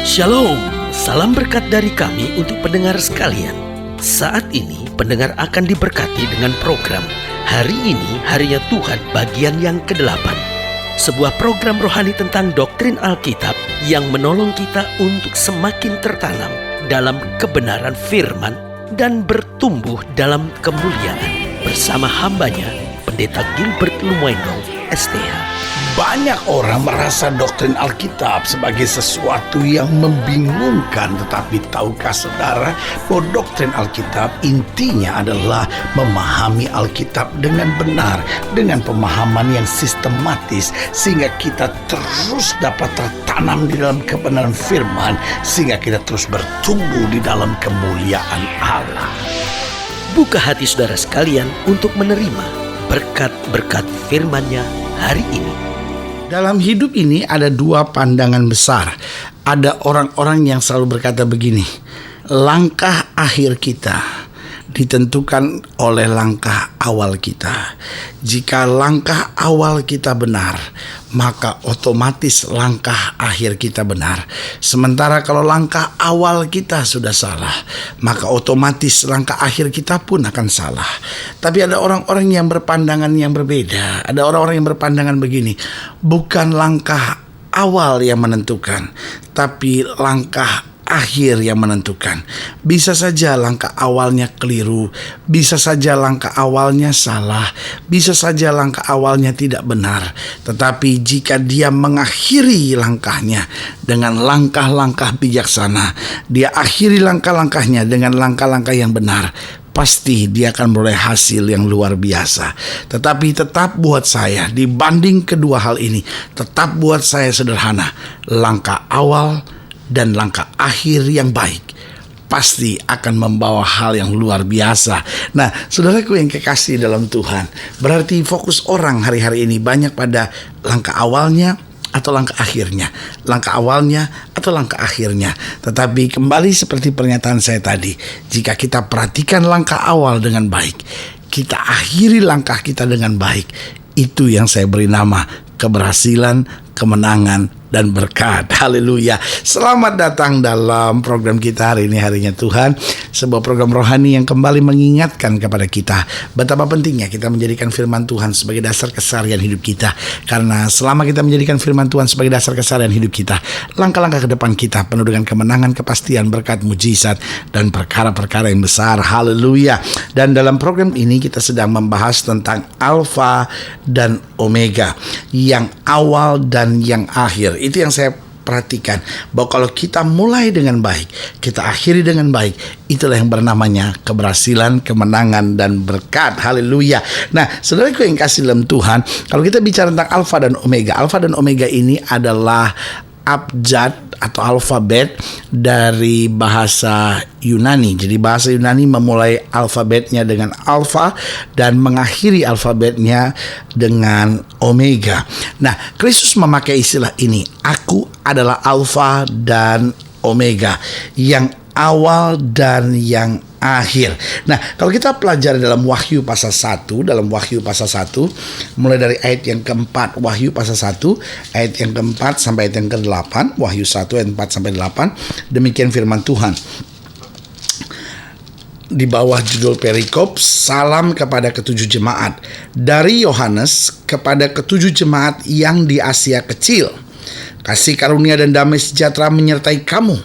Shalom, salam berkat dari kami untuk pendengar sekalian. Saat ini pendengar akan diberkati dengan program Hari Ini Harinya Tuhan bagian yang ke-8. Sebuah program rohani tentang doktrin Alkitab yang menolong kita untuk semakin tertanam dalam kebenaran firman dan bertumbuh dalam kemuliaan. Bersama hambanya, Pendeta Gilbert Lumwendo, STH. Banyak orang merasa doktrin Alkitab sebagai sesuatu yang membingungkan. Tetapi tahukah saudara bahwa doktrin Alkitab intinya adalah memahami Alkitab dengan benar, dengan pemahaman yang sistematis, sehingga kita terus dapat tertanam di dalam kebenaran firman, sehingga kita terus bertumbuh di dalam kemuliaan Allah. Buka hati saudara sekalian untuk menerima berkat-berkat firman-Nya hari ini. Dalam hidup ini ada dua pandangan besar. Ada orang-orang yang selalu berkata begini, langkah akhir kita ditentukan oleh langkah awal kita. Jika langkah awal kita benar, maka otomatis langkah akhir kita benar. Sementara kalau langkah awal kita sudah salah, maka otomatis langkah akhir kita pun akan salah. Tapi ada orang-orang yang berpandangan yang berbeda. Ada orang-orang yang berpandangan begini, bukan langkah awal yang menentukan, tapi langkah akhir yang menentukan. Bisa saja langkah awalnya keliru, bisa saja langkah awalnya salah, bisa saja langkah awalnya tidak benar. Tetapi jika dia mengakhiri langkahnya dengan langkah-langkah bijaksana, dia akhiri langkah-langkahnya dengan langkah-langkah yang benar, pasti dia akan memperoleh hasil yang luar biasa. Tetapi tetap buat saya, dibanding kedua hal ini, tetap buat saya sederhana. Langkah awal dan langkah akhir yang baik pasti akan membawa hal yang luar biasa. Nah, saudaraku yang kekasih dalam Tuhan, berarti fokus orang hari-hari ini banyak pada langkah awalnya atau langkah akhirnya, langkah awalnya atau langkah akhirnya. Tetapi kembali seperti pernyataan saya tadi, jika kita perhatikan langkah awal dengan baik, kita akhiri langkah kita dengan baik, itu yang saya beri nama keberhasilan, kemenangan, dan berkat. Haleluya. Selamat datang dalam program kita hari ini Harinya Tuhan, sebuah program rohani yang kembali mengingatkan kepada kita betapa pentingnya kita menjadikan firman Tuhan sebagai dasar keseharian hidup kita. Karena selama kita menjadikan firman Tuhan sebagai dasar keseharian hidup kita, langkah-langkah ke depan kita penuh dengan kemenangan, kepastian, berkat, mujizat, dan perkara-perkara yang besar. Haleluya. Dan dalam program ini kita sedang membahas tentang Alfa dan Omega, yang awal dan yang akhir. Itu yang saya perhatikan, bahwa kalau kita mulai dengan baik, kita akhiri dengan baik, itulah yang bernamanya keberhasilan, kemenangan, dan berkat. Haleluya. Nah, saudaraku yang kasih dalam Tuhan, kalau kita bicara tentang Alfa dan Omega, Alfa dan Omega ini adalah abjad atau alfabet dari bahasa Yunani. Jadi bahasa Yunani memulai alfabetnya dengan alfa dan mengakhiri alfabetnya dengan omega. Nah, Kristus memakai istilah ini, aku adalah alfa dan omega, yang awal dan yang akhir. Nah, kalau kita pelajari dalam Wahyu pasal 1, mulai dari ayat yang keempat, Wahyu pasal 1, ayat yang keempat sampai ayat yang ke-8, Wahyu 1 ayat 4 sampai 8, demikian firman Tuhan. Di bawah judul perikop, salam kepada ketujuh jemaat. Dari Yohanes kepada ketujuh jemaat yang di Asia Kecil. Kasih karunia dan damai sejahtera menyertai kamu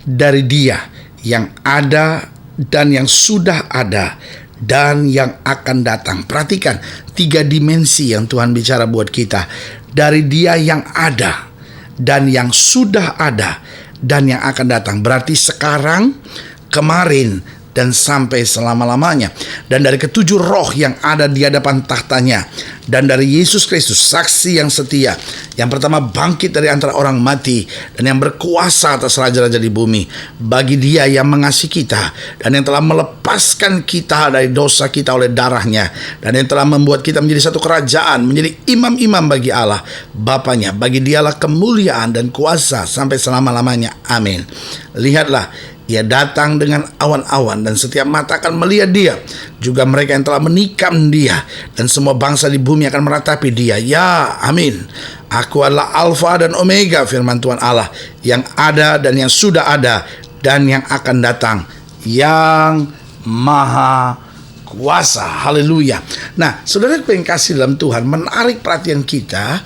dari Dia yang ada dan yang sudah ada dan yang akan datang. Perhatikan tiga dimensi yang Tuhan bicara buat kita. Dari Dia yang ada dan yang sudah ada dan yang akan datang. Berarti sekarang, kemarin, dan sampai selama-lamanya. Dan dari ketujuh roh yang ada di hadapan tahtanya, dan dari Yesus Kristus, saksi yang setia, yang pertama bangkit dari antara orang mati, dan yang berkuasa atas raja-raja di bumi. Bagi Dia yang mengasihi kita, dan yang telah melepaskan kita dari dosa kita oleh darahnya, dan yang telah membuat kita menjadi satu kerajaan, menjadi imam-imam bagi Allah Bapanya. Bagi Dialah kemuliaan dan kuasa sampai selama-lamanya. Amin. Lihatlah, Ia datang dengan awan-awan, dan setiap mata akan melihat Dia, juga mereka yang telah menikam Dia, dan semua bangsa di bumi akan meratapi Dia. Ya, amin. Aku adalah Alfa dan Omega, firman Tuhan Allah, yang ada dan yang sudah ada dan yang akan datang, yang maha kuasa. Haleluya. Nah, saudara yang kasih dalam Tuhan, menarik perhatian kita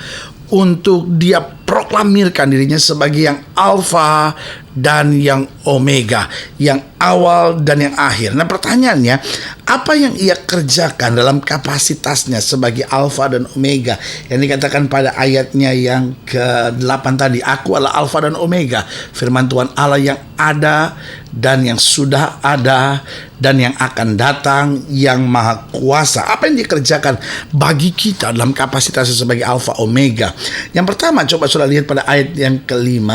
untuk dia proklamirkan dirinya sebagai yang Alfa dan yang Omega, yang awal dan yang akhir. Nah, pertanyaannya, apa yang ia kerjakan dalam kapasitasnya sebagai Alfa dan Omega yang dikatakan pada ayatnya yang ke-8 tadi? Aku adalah Alfa dan Omega, firman Tuhan Allah, yang ada dan yang sudah ada dan yang akan datang, yang maha kuasa. Apa yang dikerjakan bagi kita dalam kapasitasnya sebagai Alfa Omega? Yang pertama, coba saudara lihat pada ayat yang ke-5,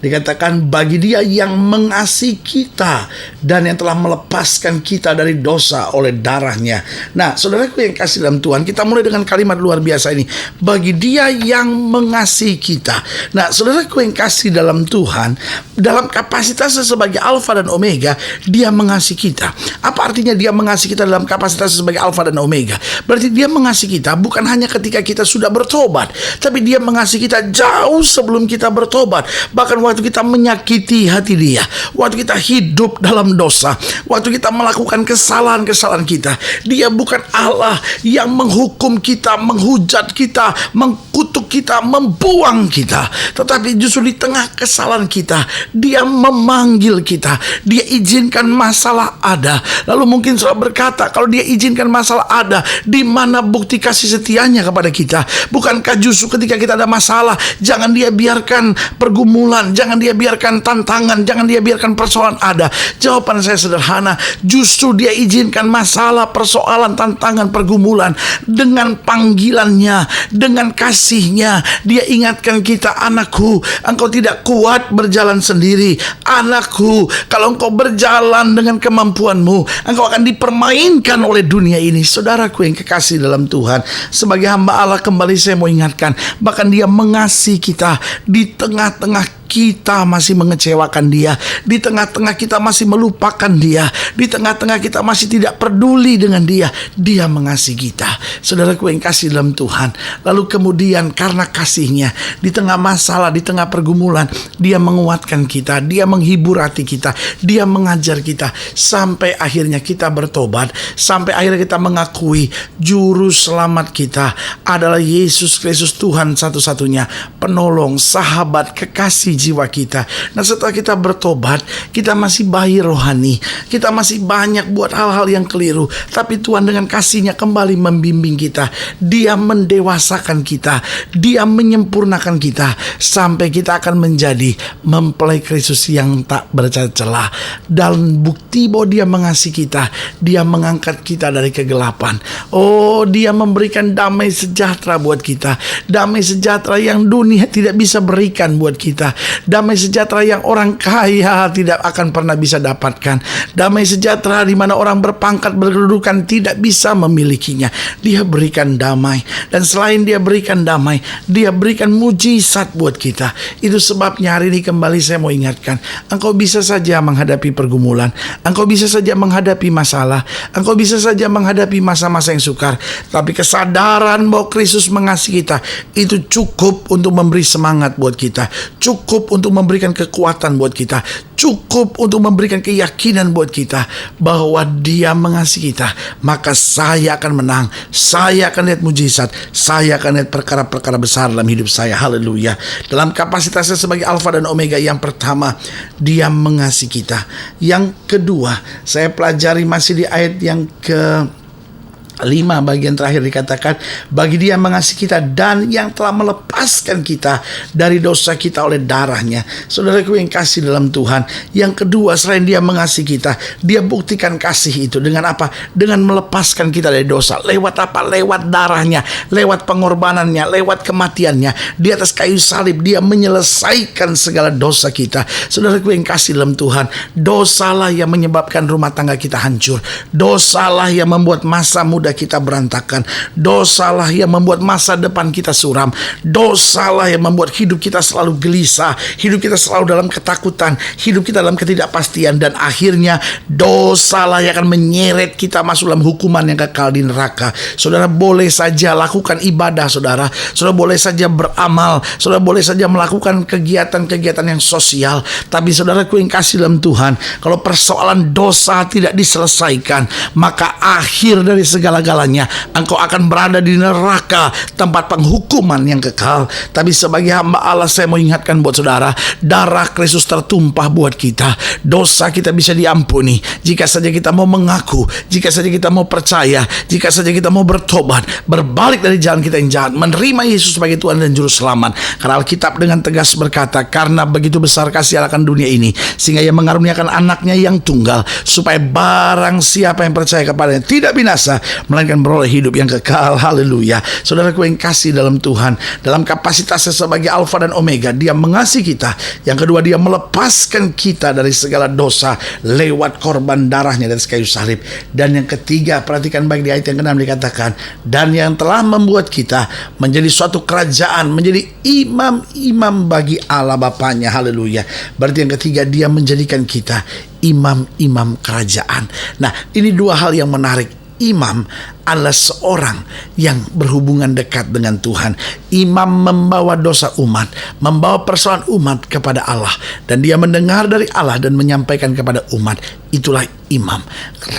dikatakan bagi Dia yang mengasihi kita dan yang telah melepaskan kita dari dosa oleh darahnya. Nah, saudaraku yang kasih dalam Tuhan, kita mulai dengan kalimat luar biasa ini, bagi Dia yang mengasihi kita. Nah, saudaraku yang kasih dalam Tuhan, dalam kapasitasnya sebagai Alfa dan Omega, Dia mengasihi kita. Apa artinya Dia mengasihi kita dalam kapasitasnya sebagai Alfa dan Omega? Berarti Dia mengasihi kita bukan hanya ketika kita sudah bertobat, tapi Dia mengasihi kita jauh sebelum kita bertobat. Bahkan waktu kita menyakiti hati Dia, waktu kita hidup dalam dosa, waktu kita melakukan kesalahan-kesalahan kita, Dia bukan Allah yang menghukum kita, menghujat kita, mengkutuk kita, membuang kita, tetapi justru di tengah kesalahan kita, Dia memanggil kita. Dia izinkan masalah ada. Lalu mungkin saudara berkata, kalau Dia izinkan masalah ada, di mana bukti kasih setianya kepada kita? Bukankah justru ketika kita ada masalah, jangan Dia biarkan pergumulan, jangan Dia biarkan tantangan, jangan Dia biarkan persoalan ada? Jawaban saya sederhana, justru Dia izinkan masalah, persoalan, tantangan, pergumulan dengan panggilannya, dengan kasihnya. Dia ingatkan kita, anakku, engkau tidak kuat berjalan sendiri. Anakku, kalau engkau berjalan dengan kemampuanmu, engkau akan dipermainkan oleh dunia ini. Saudaraku yang kekasih dalam Tuhan, sebagai hamba Allah, kembali saya mau ingatkan, bahkan Dia mengasihi kita di tengah-tengah kita masih mengecewakan Dia, di tengah-tengah kita masih melupakan Dia, di tengah-tengah kita masih tidak peduli dengan Dia, Dia mengasihi kita. Saudaraku yang kasih dalam Tuhan, lalu kemudian karena kasih-Nya, di tengah masalah, di tengah pergumulan, Dia menguatkan kita, Dia menghibur hati kita, Dia mengajar kita, sampai akhirnya kita bertobat, sampai akhirnya kita mengakui juru selamat kita adalah Yesus Kristus, Tuhan satu-satunya, penolong, sahabat, kekasih jiwa kita. Nah, setelah kita bertobat, kita masih bayi rohani, kita masih banyak buat hal-hal yang keliru, tapi Tuhan dengan kasih-Nya kembali membimbing kita. Dia mendewasakan kita, Dia menyempurnakan kita, sampai kita akan menjadi mempelai Kristus yang tak bercela. Dan bukti bahwa Dia mengasihi kita, Dia mengangkat kita dari kegelapan. Oh, Dia memberikan damai sejahtera buat kita, damai sejahtera yang dunia tidak bisa berikan buat kita, damai sejahtera yang orang kaya tidak akan pernah bisa dapatkan, damai sejahtera di mana orang berpangkat, berkedudukan tidak bisa memilikinya. Dia berikan damai, dan selain Dia berikan damai, Dia berikan mujizat buat kita. Itu sebabnya hari ini kembali saya mau ingatkan, engkau bisa saja menghadapi pergumulan, engkau bisa saja menghadapi masalah, engkau bisa saja menghadapi masa-masa yang sukar, tapi kesadaran bahwa Kristus mengasihi kita itu cukup untuk memberi semangat buat kita, cukup untuk memberikan kekuatan buat kita, cukup untuk memberikan keyakinan buat kita bahwa Dia mengasihi kita. Maka saya akan menang, saya akan lihat mujizat, saya akan lihat perkara-perkara besar dalam hidup saya. Haleluya. Dalam kapasitasnya sebagai Alfa dan Omega, yang pertama, Dia mengasihi kita. Yang kedua, saya pelajari masih di ayat yang ke-5, bagian terakhir dikatakan, bagi Dia mengasihi kita dan yang telah melepaskan kita dari dosa kita oleh darahnya. Saudaraku yang kasih dalam Tuhan, yang kedua, selain Dia mengasihi kita, Dia buktikan kasih itu dengan apa? Dengan melepaskan kita dari dosa. Lewat apa? Lewat darahnya, lewat pengorbanannya, lewat kematiannya. Di atas kayu salib Dia menyelesaikan segala dosa kita. Saudaraku yang kasih dalam Tuhan, dosalah yang menyebabkan rumah tangga kita hancur, dosalah yang membuat masa muda muda kita berantakan. Dosalah yang membuat masa depan kita suram. Dosalah yang membuat hidup kita selalu gelisah, hidup kita selalu dalam ketakutan, hidup kita dalam ketidakpastian, dan akhirnya dosalah yang akan menyeret kita masuk dalam hukuman yang kekal di neraka. Saudara boleh saja lakukan ibadah, saudara boleh saja beramal, saudara boleh saja melakukan kegiatan-kegiatan yang sosial, tapi saudaraku yang kasih dalam Tuhan, kalau persoalan dosa tidak diselesaikan, maka akhir dari segala-galanya engkau akan berada di neraka, tempat penghukuman yang kekal. Tapi sebagai hamba Allah, saya mau ingatkan buat saudara, darah Kristus tertumpah buat kita. Dosa kita bisa diampuni jika saja kita mau mengaku, jika saja kita mau percaya, jika saja kita mau bertobat, berbalik dari jalan kita yang jahat, menerima Yesus sebagai Tuhan dan Juru Selamat. Karena Alkitab dengan tegas berkata, karena begitu besar kasih Allah akan dunia ini, sehingga Ia mengaruniakan anaknya yang tunggal, supaya barang siapa yang percaya kepadanya tidak binasa, melainkan beroleh hidup yang kekal. Haleluya. Saudaraku yang kasih dalam Tuhan, dalam kapasitasnya sebagai Alfa dan Omega, Dia mengasihi kita. Yang kedua, Dia melepaskan kita dari segala dosa lewat korban darahnya dari kayu salib. Dan yang ketiga, perhatikan baik di ayat yang ke-6 dikatakan, dan yang telah membuat kita menjadi suatu kerajaan, menjadi imam-imam bagi Allah Bapanya. Haleluya. Berarti yang ketiga, Dia menjadikan kita imam-imam kerajaan. Nah, ini dua hal yang menarik. Imam adalah seorang yang berhubungan dekat dengan Tuhan. Imam membawa dosa umat, membawa persoalan umat kepada Allah, dan dia mendengar dari Allah dan menyampaikan kepada umat. Itulah imam.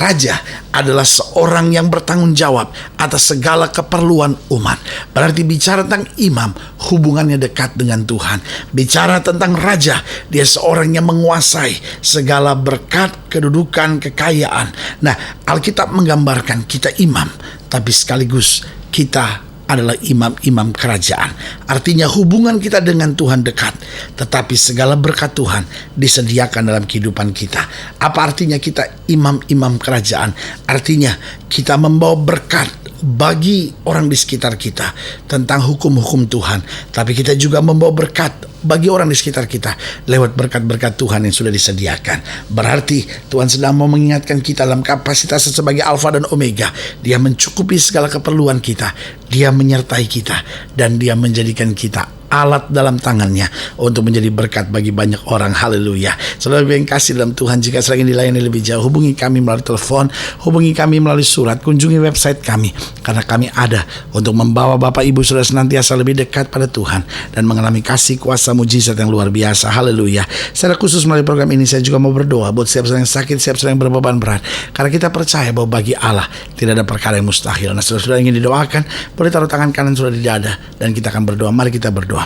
Raja adalah seorang yang bertanggung jawab atas segala keperluan umat. Berarti bicara tentang imam, hubungannya dekat dengan Tuhan. Bicara tentang raja, dia seorang yang menguasai segala berkat, kedudukan, kekayaan. Nah, Alkitab menggambarkan kita imam, tapi sekaligus kita adalah imam-imam kerajaan. Artinya hubungan kita dengan Tuhan dekat, tetapi segala berkat Tuhan disediakan dalam kehidupan kita. Apa artinya kita imam-imam kerajaan? Artinya kita membawa berkat bagi orang di sekitar kita tentang hukum-hukum Tuhan, tapi kita juga membawa berkat bagi orang di sekitar kita lewat berkat-berkat Tuhan yang sudah disediakan. Berarti Tuhan sedang mau mengingatkan kita dalam kapasitas sebagai Alfa dan Omega. Dia mencukupi segala keperluan kita, Dia menyertai kita, dan Dia menjadikan kita alat dalam tangannya untuk menjadi berkat bagi banyak orang. Haleluya. Saudara yang kasih dalam Tuhan, jika sedang dilayani lebih jauh, hubungi kami melalui telepon, hubungi kami melalui surat, kunjungi website kami, karena kami ada untuk membawa Bapak Ibu Saudara senantiasa lebih dekat pada Tuhan dan mengalami kasih kuasa mujizat yang luar biasa. Haleluya. Secara khusus melalui program ini saya juga mau berdoa buat siapa yang sakit, siapa yang berbeban berat, karena kita percaya bahwa bagi Allah tidak ada perkara yang mustahil. Nah, saudara-saudara ingin didoakan, boleh taruh tangan kanan sudah di dada dan kita akan berdoa. Mari kita berdoa.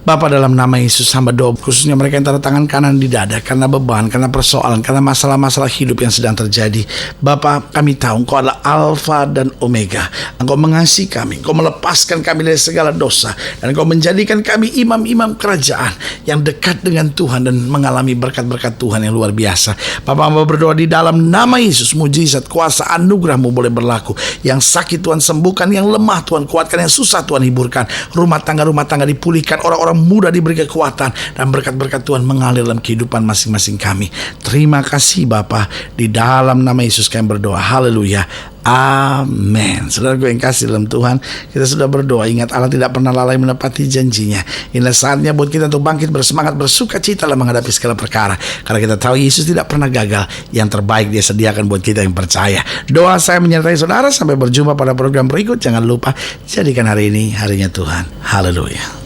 Bapa, dalam nama Yesus, hamba doa khususnya mereka yang taruh tangan kanan di dada karena beban, karena persoalan, karena masalah-masalah hidup yang sedang terjadi. Bapa, kami tahu Engkau adalah Alfa dan Omega. Engkau mengasihi kami, Engkau melepaskan kami dari segala dosa, dan Engkau menjadikan kami imam-imam kerajaan yang dekat dengan Tuhan dan mengalami berkat-berkat Tuhan yang luar biasa. Bapa, hamba berdoa di dalam nama Yesus, mujizat, kuasa, anugerah-Mu boleh berlaku. Yang sakit Tuhan sembuhkan, yang lemah Tuhan kuatkan, yang susah Tuhan hiburkan. Rumah tangga dipulihkan, orang-orang muda diberi kekuatan, dan berkat-berkat Tuhan mengalir dalam kehidupan masing-masing kami. Terima kasih Bapa, di dalam nama Yesus kami berdoa. Haleluya. Amin. Saudara gue yang kasih dalam Tuhan, kita sudah berdoa. Ingat, Allah tidak pernah lalai menepati janjinya. Inilah saatnya buat kita untuk bangkit bersemangat, bersuka cita dalam menghadapi segala perkara, karena kita tahu Yesus tidak pernah gagal. Yang terbaik Dia sediakan buat kita yang percaya. Doa saya menyertai saudara. Sampai berjumpa pada program berikut. Jangan lupa jadikan hari ini harinya Tuhan. Haleluya.